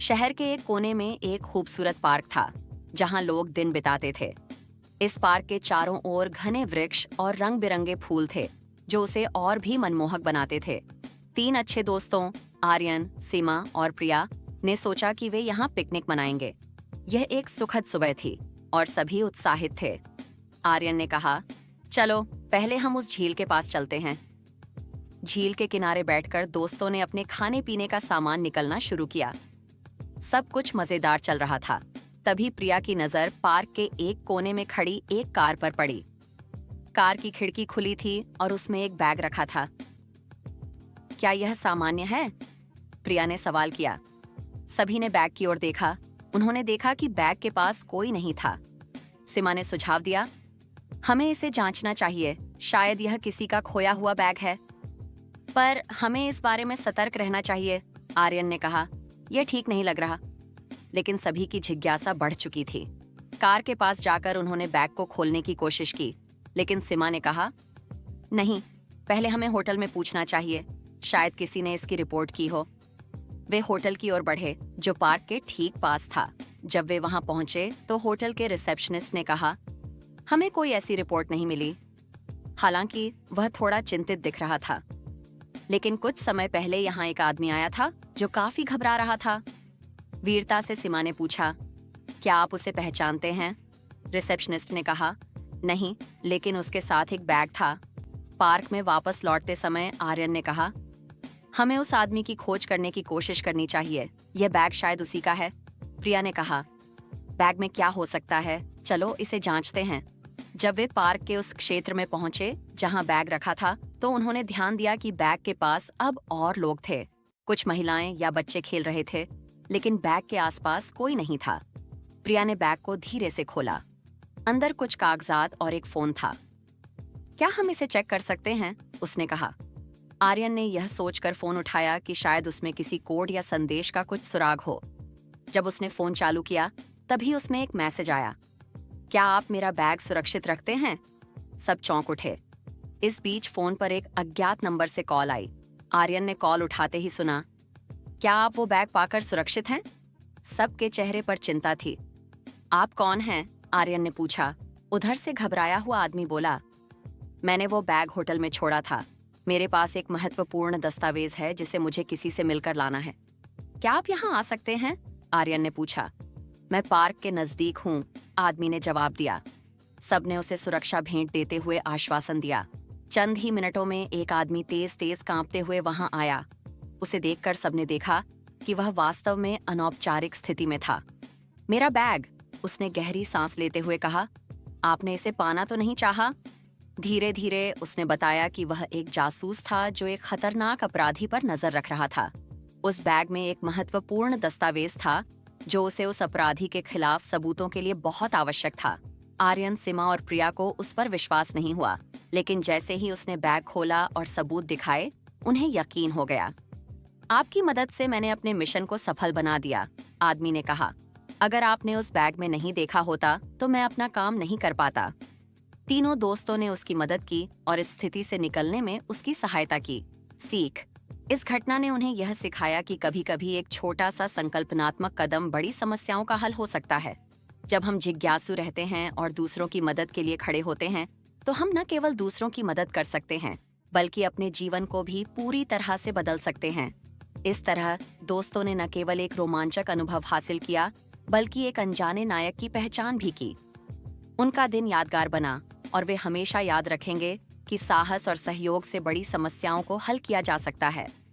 शहर के एक कोने में एक खूबसूरत पार्क था जहां लोग दिन बिताते थे। इस पार्क के चारों ओर घने वृक्ष और रंग बिरंगे फूल थे जो उसे और भी मनमोहक बनाते थे। तीन अच्छे दोस्तों आर्यन, सीमा और प्रिया ने सोचा कि वे यहाँ पिकनिक मनाएंगे। यह एक सुखद सुबह थी और सभी उत्साहित थे। आर्यन ने कहा, चलो पहले हम उस झील के पास चलते हैं। झील के किनारे बैठकर दोस्तों ने अपने खाने पीने का सामान निकलना शुरू किया। सब कुछ मजेदार चल रहा था। तभी प्रिया की नजर पार्क के एक कोने में खड़ी एक कार पर पड़ी। कार की खिड़की खुली थी और उसमें एक बैग रखा था। क्या यह सामान्य है? प्रिया ने सवाल किया। सभी ने बैग की ओर देखा। उन्होंने देखा कि बैग के पास कोई नहीं था। सीमा ने सुझाव दिया, हमें इसे जांचना चाहिए, शायद यह किसी का खोया हुआ बैग है। पर हमें इस बारे में सतर्क रहना चाहिए, आर्यन ने कहा। यह ठीक नहीं लग रहा। लेकिन सभी की जिज्ञासा बढ़ चुकी थी। कार के पास जाकर उन्होंने बैग को खोलने की कोशिश की, लेकिन सीमा ने कहा, नहीं, पहले हमें होटल में पूछना चाहिए, शायद किसी ने इसकी रिपोर्ट की हो। वे होटल की ओर बढ़े जो पार्क के ठीक पास था। जब वे वहां पहुंचे तो होटल के रिसेप्शनिस्ट ने कहा, हमें कोई ऐसी रिपोर्ट नहीं मिली। हालांकि वह थोड़ा चिंतित दिख रहा था। लेकिन कुछ समय पहले यहाँ एक आदमी आया था जो काफी घबरा रहा था। वीरता से सीमा ने पूछा, क्या आप उसे पहचानते हैं? रिसेप्शनिस्ट ने कहा, नहीं, लेकिन उसके साथ एक बैग था। पार्क में वापस लौटते समय आर्यन ने कहा, हमें उस आदमी की खोज करने की कोशिश करनी चाहिए, यह बैग शायद उसी का है। प्रिया ने कहा, बैग में क्या हो सकता है, चलो इसे जांचते हैं। जब वे पार्क के उस क्षेत्र में पहुंचे जहां बैग रखा था तो उन्होंने ध्यान दिया कि बैग के पास अब और लोग थे। कुछ महिलाएं या बच्चे खेल रहे थे, लेकिन बैग के आसपास कोई नहीं था। प्रिया ने बैग को धीरे से खोला। अंदर कुछ कागजात और एक फोन था। क्या हम इसे चेक कर सकते हैं? उसने कहा। आर्यन ने यह सोचकर फोन उठाया कि शायद उसमें किसी कोड या संदेश का कुछ सुराग हो। जब उसने फोन चालू किया तभी उसमें एक मैसेज आया, क्या आप मेरा बैग सुरक्षित रखते हैं? सब चौंक उठे। इस बीच फोन पर एक अज्ञात नंबर से कॉल आई। आर्यन ने कॉल उठाते ही सुना, क्या आप वो बैग पाकर सुरक्षित हैं? सबके चेहरे पर चिंता थी। आप कौन हैं? आर्यन ने पूछा। उधर से घबराया हुआ आदमी बोला, मैंने वो बैग होटल में छोड़ा था। मेरे पास एक महत्वपूर्ण दस्तावेज है जिसे मुझे किसी से मिलकर लाना है। क्या आप यहाँ आ सकते हैं? आर्यन ने पूछा। मैं पार्क के नजदीक हूँ, आदमी ने जवाब दिया। सबने उसे सुरक्षा भेंट देते हुए आश्वासन दिया। चंद ही मिनटों में एक आदमी तेज तेज कांपते हुए वहां आया। उसे देखकर सबने देखा कि वह वास्तव में अनौपचारिक स्थिति में था। मेरा बैग, उसने गहरी सांस लेते हुए कहा, आपने इसे पाना तो नहीं चाहा? धीरे धीरे उसने बताया कि वह एक जासूस था जो एक खतरनाक अपराधी पर नजर रख रहा था। उस बैग में एक महत्वपूर्ण दस्तावेज था जो उसे उस अपराधी के खिलाफ सबूतों के लिए बहुत आवश्यक था। आर्यन, सीमा और प्रिया को उस पर विश्वास नहीं हुआ, लेकिन जैसे ही उसने बैग खोला और सबूत दिखाए, उन्हें यकीन हो गया। आपकी मदद से मैंने अपने मिशन को सफल बना दिया, आदमी ने कहा। अगर आपने उस बैग में नहीं देखा होता तो मैं अपना काम नहीं कर पाता। तीनों दोस्तों ने उसकी मदद की और इस स्थिति से निकलने में उसकी सहायता की। सीख, इस घटना ने उन्हें यह सिखाया कि कभी-कभी एक छोटा सा संकल्पनात्मक कदम बड़ी समस्याओं का हल हो सकता है। जब हम जिज्ञासु रहते हैं और दूसरों की मदद के लिए खड़े होते हैं, तो हम न केवल दूसरों की मदद कर सकते हैं, बल्कि अपने जीवन को भी पूरी तरह से बदल सकते हैं। इस तरह दोस्तों ने न केवल एक रोमांचक अनुभव हासिल किया, बल्कि एक अनजाने नायक की पहचान भी की। उनका दिन यादगार बना और वे हमेशा याद रखेंगे कि साहस और सहयोग से बड़ी समस्याओं को हल किया जा सकता है।